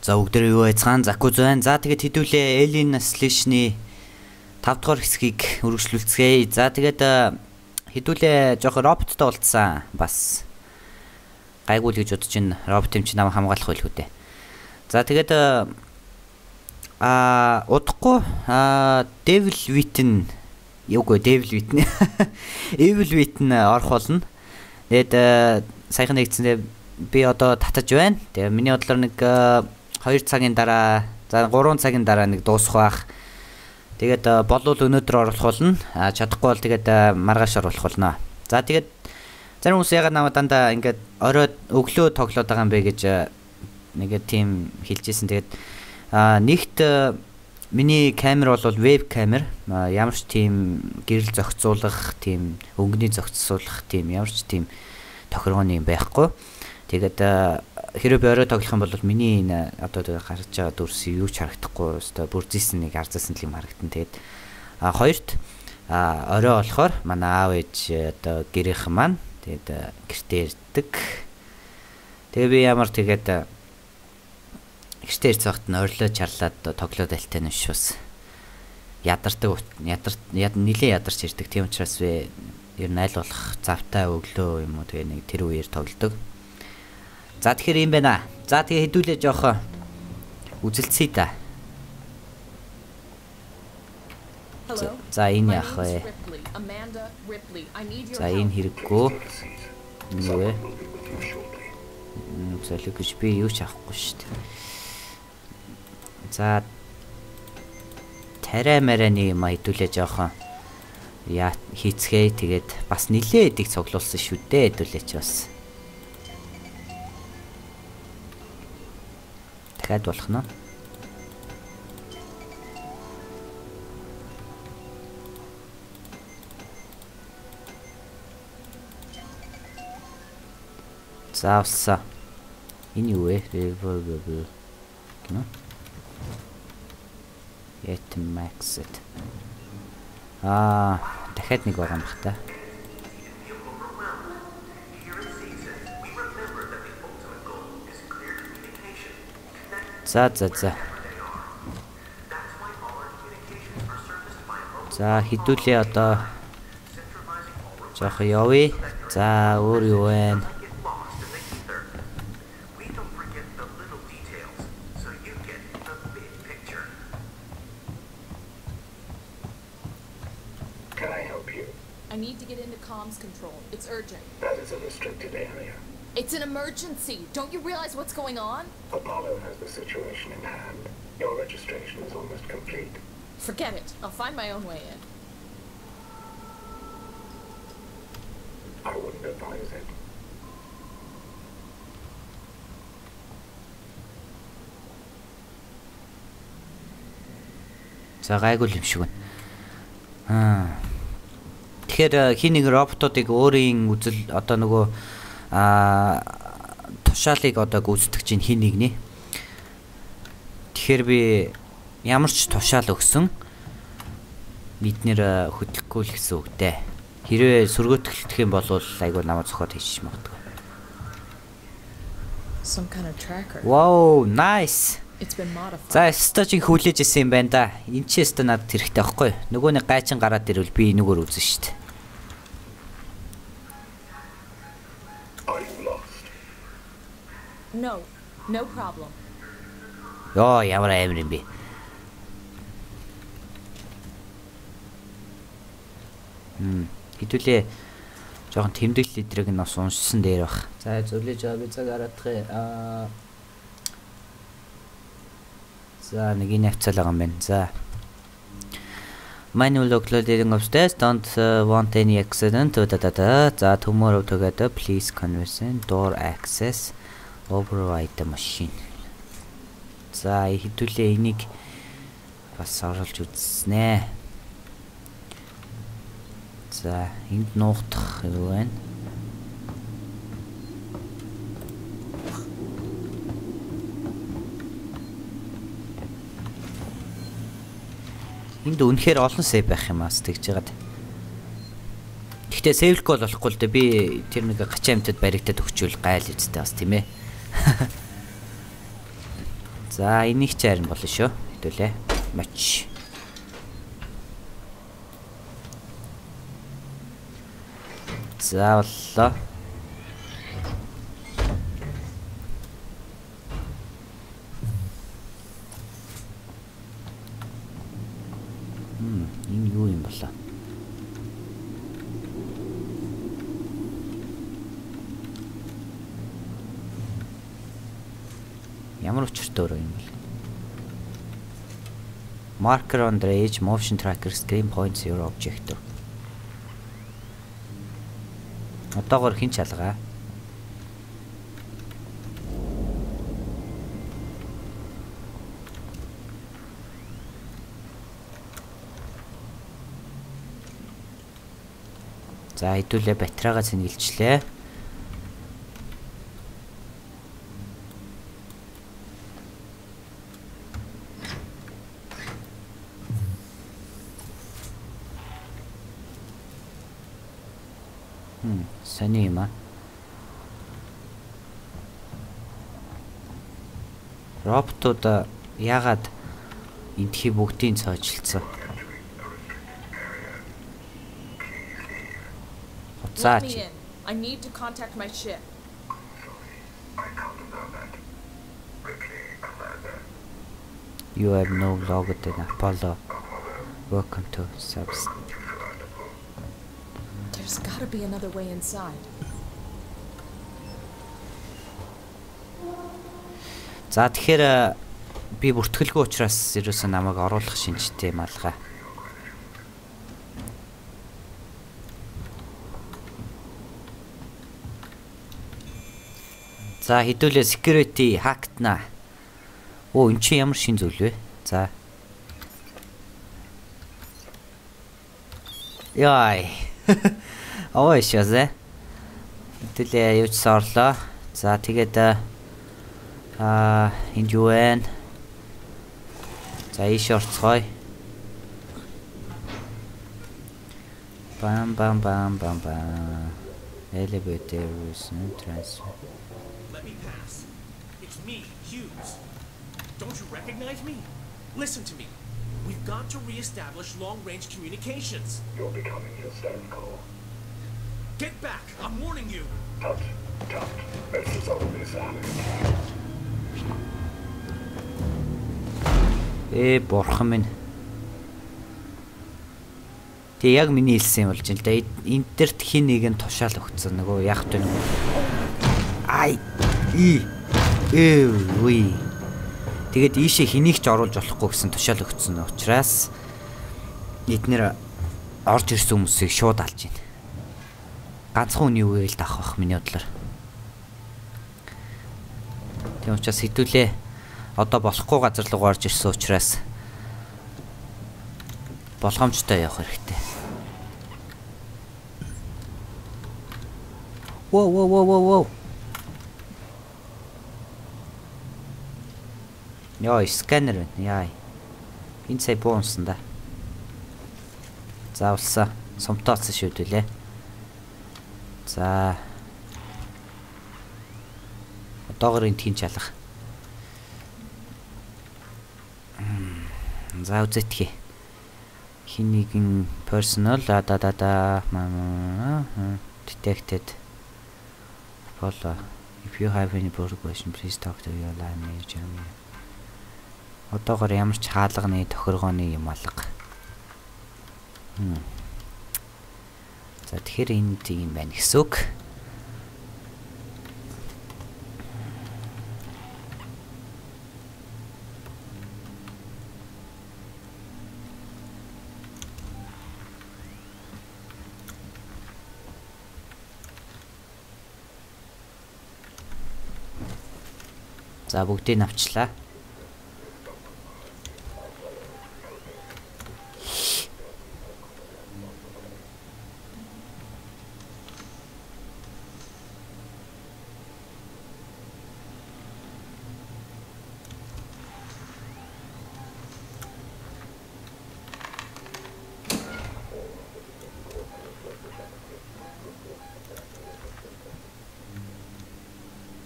За бүгдээ юу байцгаан Закуз байна. За тэгээд хэдүүлээ Alien Isolation-ы 5 дугаар хэсгийг үргэлжлүүлцгээе. За тэгээд хэдүүлээ жоох роботтой уулзсан. Бас гайгүй л гэж бодож байна. Робот юм чи намайг хамгаалах байлгүй дээ. За тэгээд удахгүй Devil Within Evil Within орох болно. Тэгээд саяхан нэгдсэндээ би одоо татаж байна. Тэгээ миний бодлоор нэг 2 цагийн дараа, за 3 цагийн дараа нэг дуусах байх. Тэгээд болвол өнөөдөр оруулах болно. Чадахгүй бол тэгээд маргааш оруулах болно. За тэгээд зарим хүмүүс ягаад намайг дандаа ингээд орой өглөө тоглоод байгаа юм бэ гэж нэг тийм хэлжсэн. Тэгээд нэгт миний камер бол веб камер. Ямар ч тийм гэрэл зохицуулах, тийм өнгөний зохицуулах, тийм ямар ч тийм тохиргооны юм байхгүй. Тэгээд хэрэв би орой тоглох юм бол миний энэ одоо гарч байгаа дүрс юу ч харагдахгүй. Өстой бүр зийсэн нэг арзасан л юм харагдана. Тэгээд хоёрт орой болохоор манай аав ээж одоо гэрийнхэн маань тэгээд гэртээ ирдэг. Тэгээ би ямар тэгээд гэртээ ирэх цагт нь орилоо чарлаад тоглоод альтай нь биш бас ядардаг нилээ ядарч ирдэг. Тийм учраас би ер нь аль болох завтай өглөө юм уу тэгээ нэг тэр үеэр тоглодог. За тэгэхээр юм байна. За тэгээ хэдүүлээ жоохоо үзэлцээ та. За энэ яах вэ? За энэ хэрэггүй. Юу вэ? Зөвлөг гэж би юу ч авахгүй шүү дээ. За тарай мараны юм хэдүүлээ жоохоо яа хийцгээе. Тэгээд бас нилээ эдийг цуглуулсан шүү дээ хэдүүлээ ч бас. Дахиад болох нь. За авса. Энэ юу вэ? Revolver. Гэнэ? Yet max it. Дахиад нэг байгаа юм бах та. За. За хэдүүлээ одоо жоох явъя. За өөр юу вэ? I need to get into comms control. It's urgent. That is a restricted area. It's an emergency. Don't you realize what's going on? Apollo has the situation in hand. Your registration is almost complete. Forget it. I'll find my own way in. I wouldn't advise it. За гайгүй юм шиг байна. Тэгэхээр хин нэг роботуудыг өөрийн үзэл одоо нөгөө тушаалыг одоо гүйцэтгэж чинь хин нэгний. Тэгэхээр би ямар ч тушаал өгсөн биднэр хөдлөхгүй л гэсэн үг дээ. Хэрвээ сүргөтгөлдөх юм бол айгүй намайг зохиод хийчих магадгүй. Some kind of tracker. Wow, nice. It's been modified. За стажиг хүлээж исэн юм байна да. Энд ч өстө надад хэрэгтэй байхгүй. Нөгөө нэг гайчин гараад ирвэл би энэгээр үзнэ шүү дээ. No problem. Йоо, ямар амар юм бэ? Хэдүүлээ жоохон тэмдэглэл эдрэг нь бас уншсан дээр баг. За зөвлөж аваа би цаг араадах. За нэг энэ хавцал байгаа юм байна. За. Manual uploading upstairs, don't want any accident. За tomorrow together please conversion door access override the machine. За хэдүүлээ энийг бас оруулж үзснэ. За энд нуугдах юу вэ? Энд үнэхээр олон сейв байх юм аас тэгж жагаад. Гэхдээ сейвлэхгүй болохгүй л дээ. Би тэр нэг гачаа амтад баригдаад өгчүүл гайл үстэй бас тийм ээ. За энийг ч харин болно шүү. Хэдүүлээ. Мач. За боллоо. Энэ юу юм болоо? Ямар учиртай өөр юм бол? Marker on the edge, motion tracker screen points your objective. Одоогоор хин чалгаа. За хэдүүлээ батарейгаа цэнгэлчлээ. Сони юм аа. Роботууд яагаад энтхий бүгдийг цоочилсан? Let me in. I need to contact my ship. You have no logged in Apollo. Welcome to subs. There's gotta be another way inside. За тэгэхээр би бүртгэлгүй учраас ерөөсөө намайг оруулах шинжтэй юм алгаа. За хэдүүлээ security hackна. Оо эн чинь ямар шин зүйл вэ? За. Яй. Ой шазэ. Хэдүүлээ юуч соорлоо. За тэгээд энд юу вэ? За ийш орцгоё. Бам бам бам бам бам. Elevator transfer. Let me pass. It's me, Hughes. Don't you recognize me? Listen to me. We've got to re-establish long-range communications. You're becoming hysterical. Get back! I'm warning you! Tut, tut. Let's resolve this, Alex. Бурхан минь. Тэг яг миний хэлсэн юм болж байна л да. Интерт хин нэг нь тушаал өгцөн нөгөө яг тэ нөгөө. Ай. Үи. Тэгээд ийшээ хэнийг ч оруулж болохгүй гэсэн тушаал өгцөн учраас эднэр орж ирсэн хүмүүсийг шууд алж байна. Ганцхан үний үеийг л авах бах миний бодлоор. Тийм учраас хэдүүлээ одоо болохгүй газар руу орж ирсэн учраас болгоомжтой явах хэрэгтэй. Воу. Яа, сканер байна. Яа. Энэ сая буунсан да. За улсаа. Сумтаацсан шүүдүүлээ. За. Одоогоор энэ тхийн чалах. За үзэтгий. Хин нэгэн personal detected. Follow. If you have any further question, please talk to your line manager. Одоогоор ямар ч хаалганы тохиргооны юм алга. За тэгэхээр энэ тийм байна гэсэн үг. За бүгдийг авчлаа.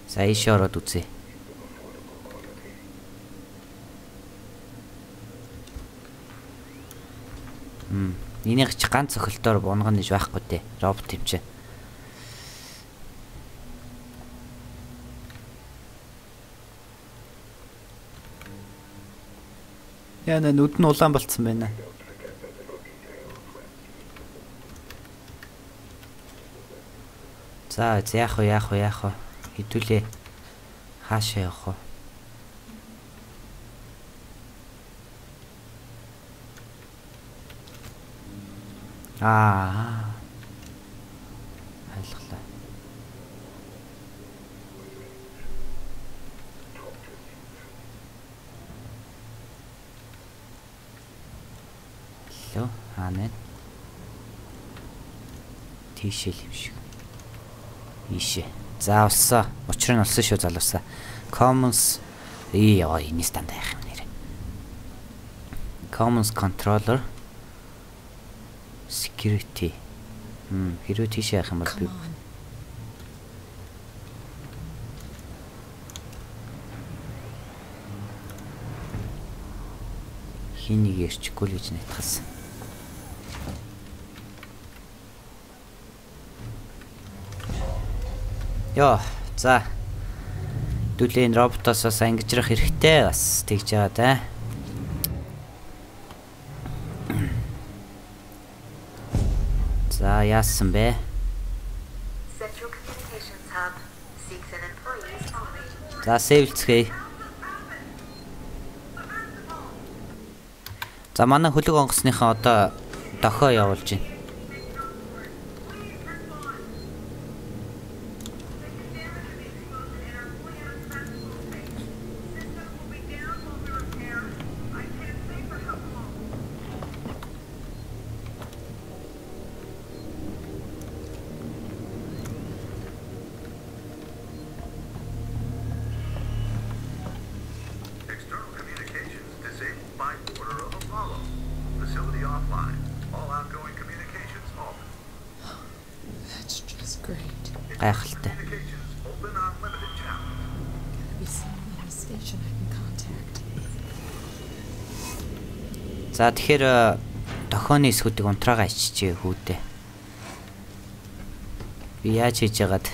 За ийш ороод үзье. Энийг ч ганц цохилтоор бунгана гэж байхгүй дээ. Робот юм чи. Яна нүд нь улаан болцсон байна. За яах вэ? Хэдүүлээ. Хаашаа явах вэ? Ойлголоо. Лөө хаана? Тийшээ юм шиг. Ийшээ. За олсоо. Учир нь олсон шүү залуусаа. Commons энэ стандарт яах юм нэр. Commons controller security. Хэрвээ тийш яах юм бол би хинийг ярьчихгүй л гэж нэтгсэн. Яа, за. Дүүлэн роботоос бас ангижрах хэрэгтэй бас тэгж байгаа да. За яасан бэ? За сейвлцгээе. За манай хөлөг онгоцныхаа одоо дохио явуулж байна. Гайхалтай. За тэгэхээр дохооны эсгүүдийг унтраагаа иччихээ хүүдээ. Би яаж хийж яагаад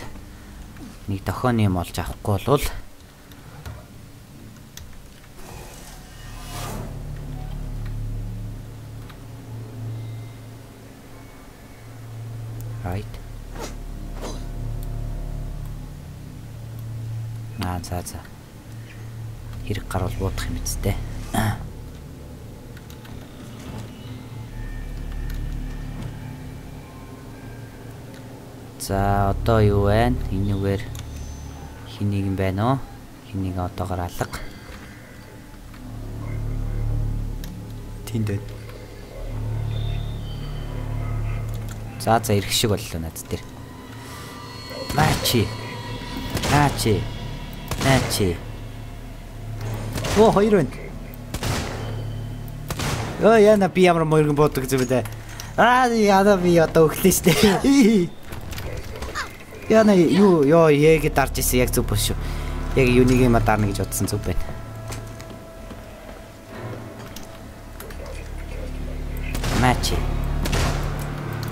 нэг дохооны юм олж авахгүй болвол right. За. Хэрэг гарвал буудах юм үсттэй. За одоо юу вэ? Энэгээр хэнийг юм байна уу? Хэнийг одоогоор алга. Тэнд. За ирэх шиг боллоо над дээр. Наачи. Оо хоёр байна. Яна би ямар мөргөн бодог зү бэ? Яна би одоо өглөө штэ. Яна юу яг дарж исэн яг зүг бол шүү. Яг юунийг юм дарна гэж бодсон зүг байна. Матч.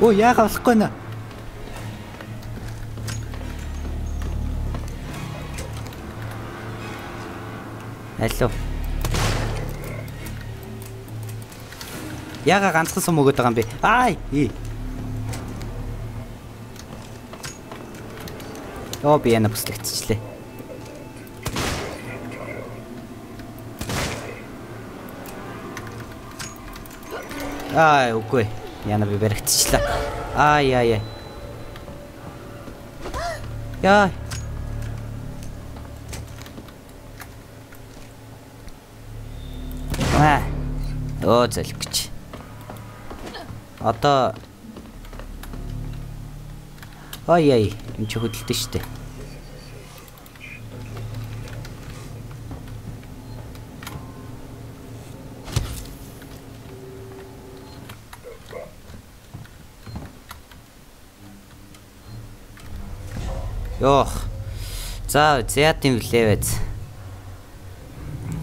Яага болохгүй нэ. Алло. Яга ганцхан сум өгöd байгаа юм бэ? Би яна бүслэгдчихлээ. Үгүй. Яна би баригдчихлаа. Яа. Зэлгч. Одоо энэ ч хөдөлтөн штэ. За зяатын влээ байц.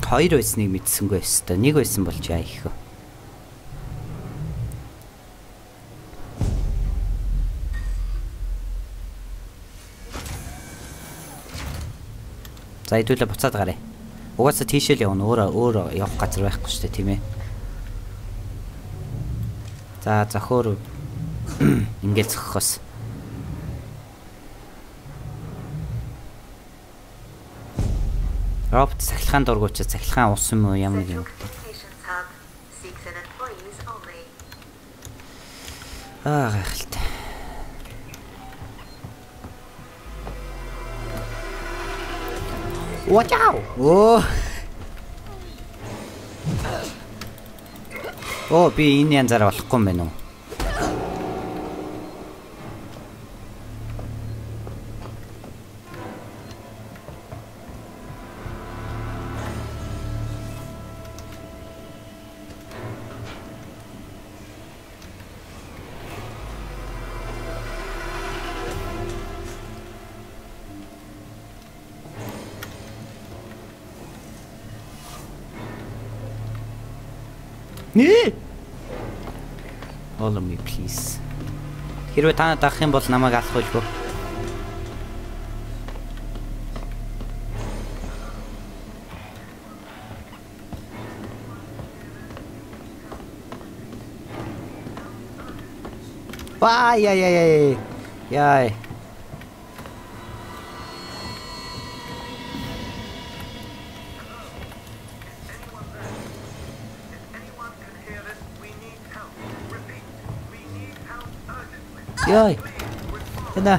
Хоёр байсныг мэдсэнгүй өстой. Нэг байсан болж яа их вэ? За хэдүүлээ буцаад гараа. Угаасаа тийшээ л явна. Өөр явах газар байхгүй шүү дээ, тийм ээ. За зохиор ингээд зохихоос. Робот сахилгаан дургуучаа сахилгаан ус юм уу ямар нэг юм. Гайхалтай. Вау! Оо би энэ янзаараа болохгүй юм байна уу? Follow me please. Хэрвээ та надад авах юм бол намайг алах байлгүй. Яй. Яй. Тэна.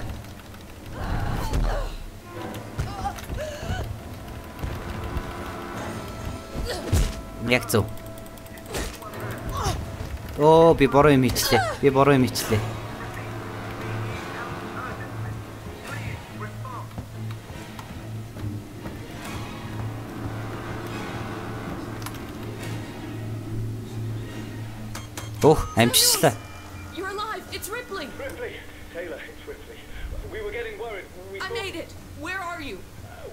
Яг зөв. Оо би бороо юм хийчлээ. Амжилтлаа. You're alive. It's Ripley. Ripley! Taylor, it's Ripley. We were getting worried. I made it. Where are you?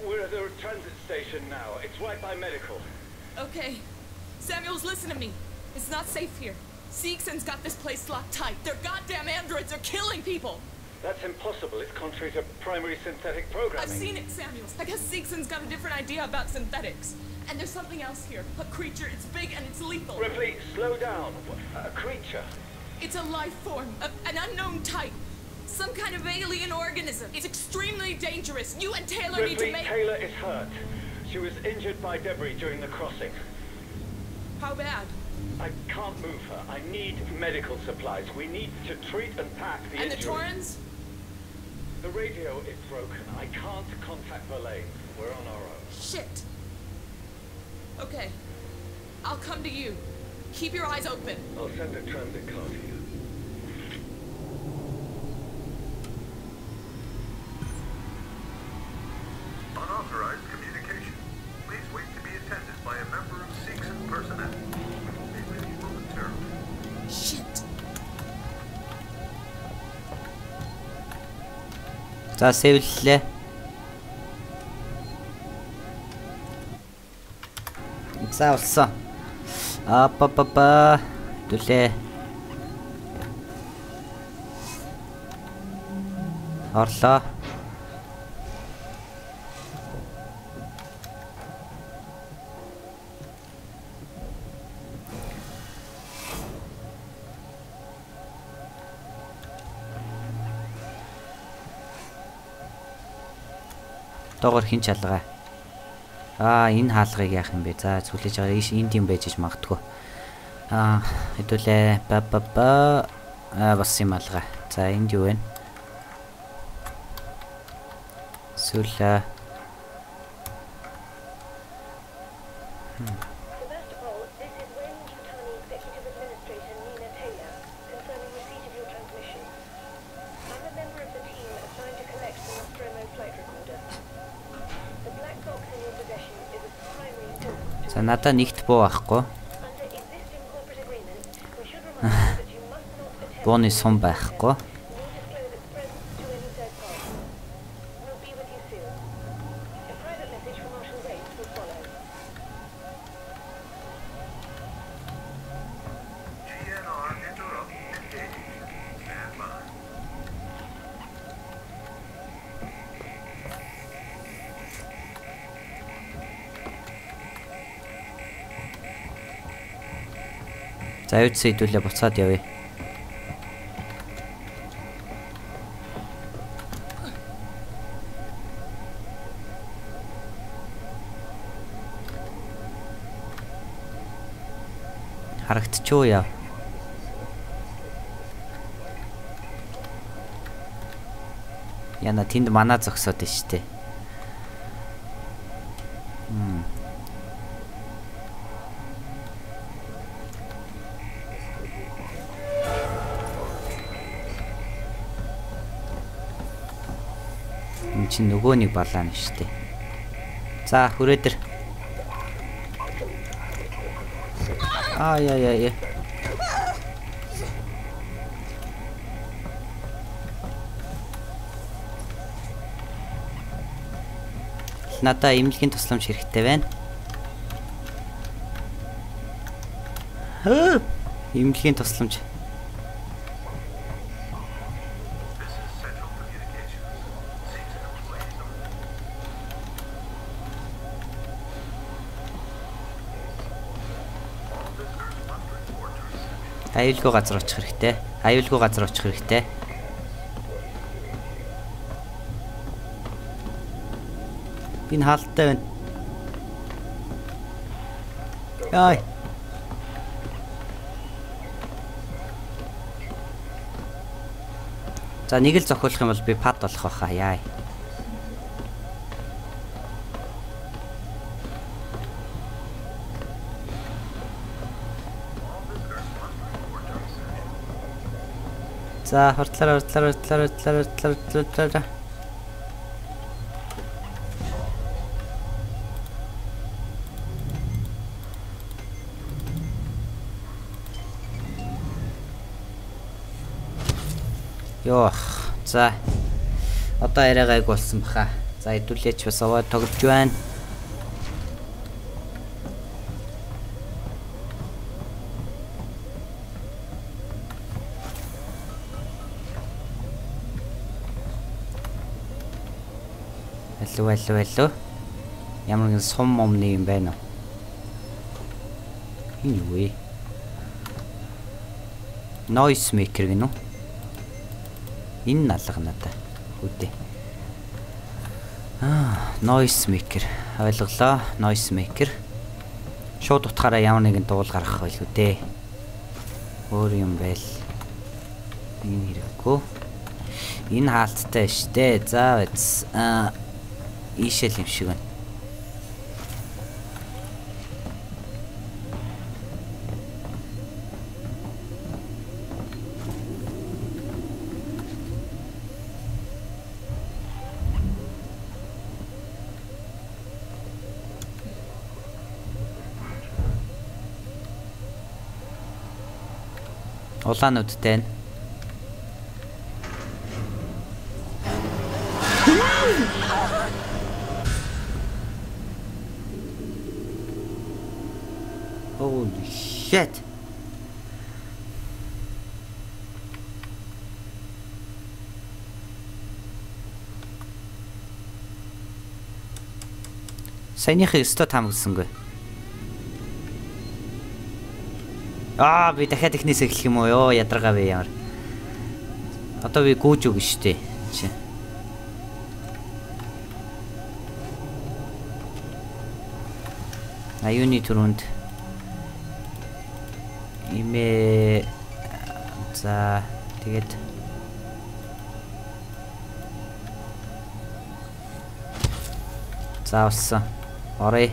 We're at the transit station now. It's right by medical. Okay. Samuels, listen to me. It's not safe here. Seegson's got this place locked tight. Their goddamn androids are killing people. That's impossible. It's contrary to primary synthetic programming. I've seen it, Samuels. I guess Seegson's got a different idea about synthetics. And there's something else here. A creature. It's big and it's lethal. Ripley, slow down. A creature? It's a life form. An unknown type. Some kind of alien organism. It's extremely dangerous. You and Taylor need to make... Taylor is hurt. She was injured by debris during the crossing. How bad? I can't move her. I need medical supplies. We need to treat and pack the injury. And the Torrens? The radio is broken. I can't contact Verlaine. We're on our own. Shit. Okay. I'll come to you. Keep your eyes open. I'll send a transit car to you. Unauthorized communication. Please wait to be attended by a member of Seegson personnel. They will be momentarily. Shit. За сэвллээ. За болсон. Апапапа түлээ. Орлоо. Доогор хин чалгаа. Энэ хаалгыг яах юм бэ? За зүлээж байгаа энд юм байж магадгүй. Хэдүүлээ бас юм алгаа. За энд юу вэ? Сүлээ. За надаа нэгт буу байхгүй. Бооны сум байхгүй. За аюутсаа идүүлээ буцаад явъя. Харагдчихгүй яа. Яна тэнд манаа зогсоод байна шүү дээ. Энд чинь нөгөө нэг балаан шүү дээ. За хүрээдэр. Яа. Надаа имлэгийн тусламж хэрэгтэй байна. Имлэгийн тусламж. Аюулгүй газар очих хэрэгтэй. Аюулгүй газар очих хэрэгтэй. Би хаалттай байна. Яй. За нэг л зохиолох юм бол би пад болох байхаа. Яй. За хортлоо. Йох. За. Одоо арай гайг болсон баха. За хэдүүлээч бас аваад тоглож байна. Алло. Ямар нэгэн сум момны юм байна уу? Энэ юу вэ? Noise maker гэнэ үү? Энэ налга надаа. Үдээ. Noise maker. Ойлголоо. Noise maker. Шууд утгаараа ямар нэгэн дуул гаргах байл үдээ. Өөр юм байл. Энэ хэрэггүй. Энэ хаалттай штэ. За биз. Ийшэл юм шиг байна. Улаануудтай нь. Holy shit. Саяныхыг өстө таамагласангүй. Би дахиад ихнээс эхлэх юм уу ёо ядаргаа вэ ямар. Одоо би гүүж өгнө штэ. Чи. Аюуны түрүүнд имэ за тэгээд заавсан орой.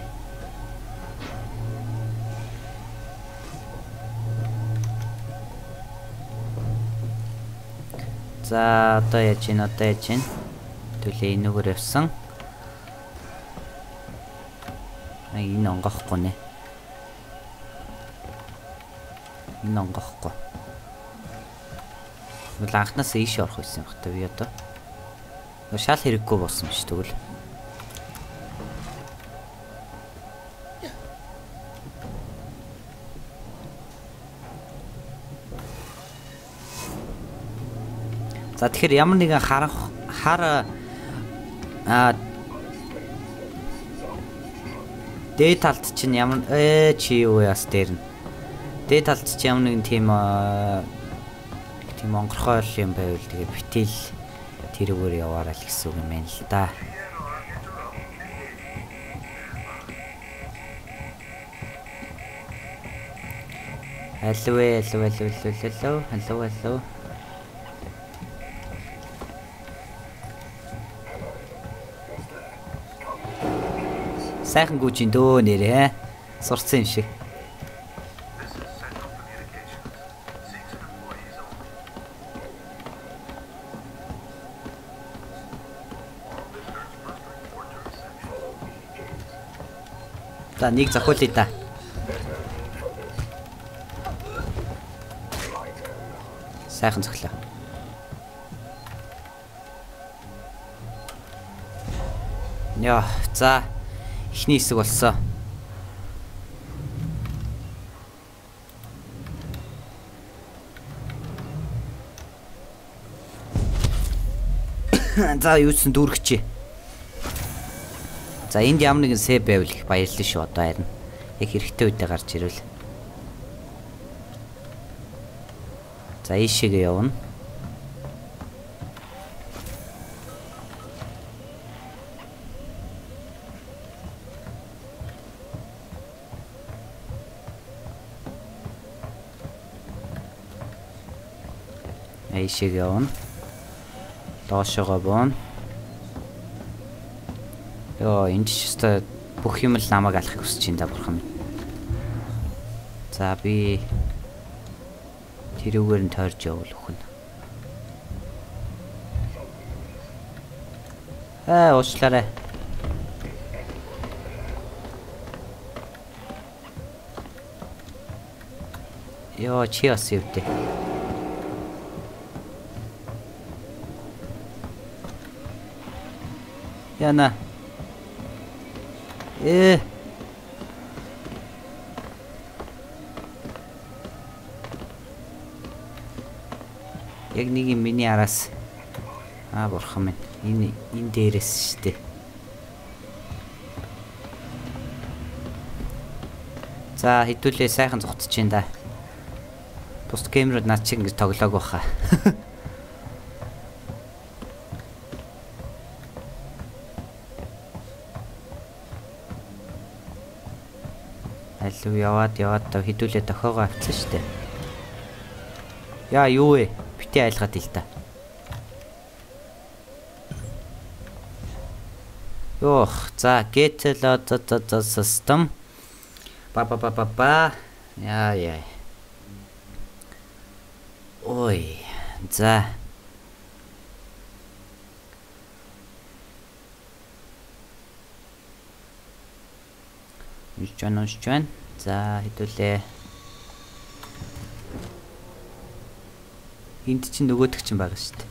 За одоо яаж ийн төлөө энэгээр явсан. Энэ онгохгүй нэ. Энэ онгохгүй. Бол анхнаас ийш орох байсан юм хта би одоо. Шал хэрэггүй болсон ш тэгвэл. За тэгэхээр ямар нэгэн хар дээд талд чинь ямар чи юу яас дээр нь. Дээд талд ч ямар нэгэн тийм онгорхой юм байвал тэгээ битэл тэрүүгээр яваарай л гэсэн үг юм байна л да. Алло. Сайхан гүйж ин дөө нэрээ. Сурцсан юм шиг. This is Central Communications. Seeks and employees only. All visitors must report to reception. За нэг зохиолъё да. Сайхан зохиолоо. Яа, за эхний хэсэг болсон. За юусэн дүүргчээ. За энд ямар нэгэн сэв байвал их баярлалаа шүү одоо харин. Яг хэрэгтэй үедээ гарч ирвэл. За ийшээгээ явна. Ийшээгээ явна. Доошогоо боон. Йоо, энд ч өстой бүх юм л намайг алахыг хүсэж байна да бурхан минь. За би тэрүүгээр нь тойрж явуул өхөн. Уучлаарай. Йоо, чи бас юутэй. Яна. Яг нэг юм миний араас бурхан минь энэ дээрээс штэ. За хэдүүлээ сайхан зогтож байна да. Бус геймерүүд над чиг ингэж тоглоог баха. Алуу яваад хэдүүлээ дохоогоо авчихсан штэ. Яа юу вэ? Бити айлгаад ил та. Йох, за get load the system. Ба. Яа. Ой, за. Ушчан. За хэдүүлээ. Энд чинь нөгөөдөг чинь байгаа шүү дээ.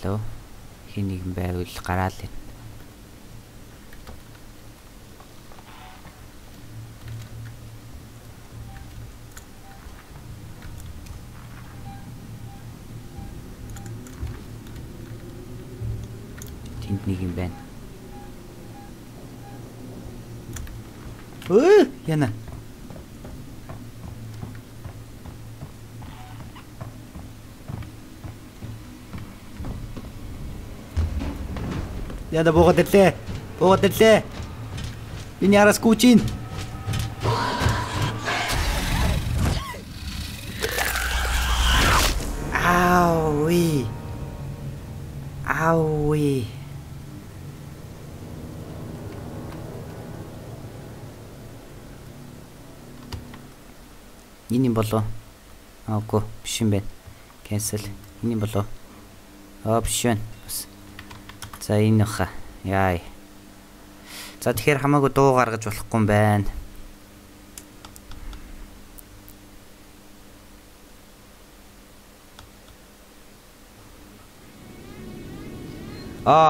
Алло. Хин нэгэн байвал гараал энэ. Нэг юм байна. Яна. Яна богод ирлээ. Энэ яраас гүчин. Ауи. Энэ юм болоо. Аагүй биш юм байна. Cancel. Энэ юм болоо. Option. За энэ хаа. Яа. За тэгэхээр хамаагүй дуу гаргаж болохгүй юм байна.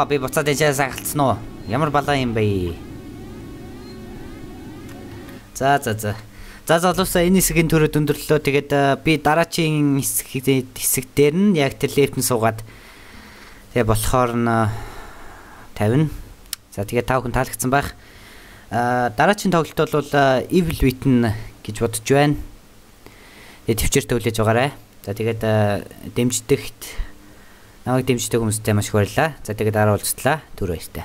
Би буцаад дэжээс агалтсан уу? Ямар балаа юм бэ? За. За залуусаа энэ хэсгийн төрөд өндөрлөө. Тэгээд би дараачийн хэсэг дээр нь яг тэр лифтэн суугаад тэгээ болохоор нь тавина. За тэгээд та бүхэн таалагдсан байх. Дараачийн тоглолт бол Evil Within гэж бодож байна. Тэгээд төвчээр төвлөж байгаарай. За тэгээд намайг дэмждэг хүмүүстээ маш их баярлалаа. За тэгээд дараа уулзтлаа. Түр баяртай.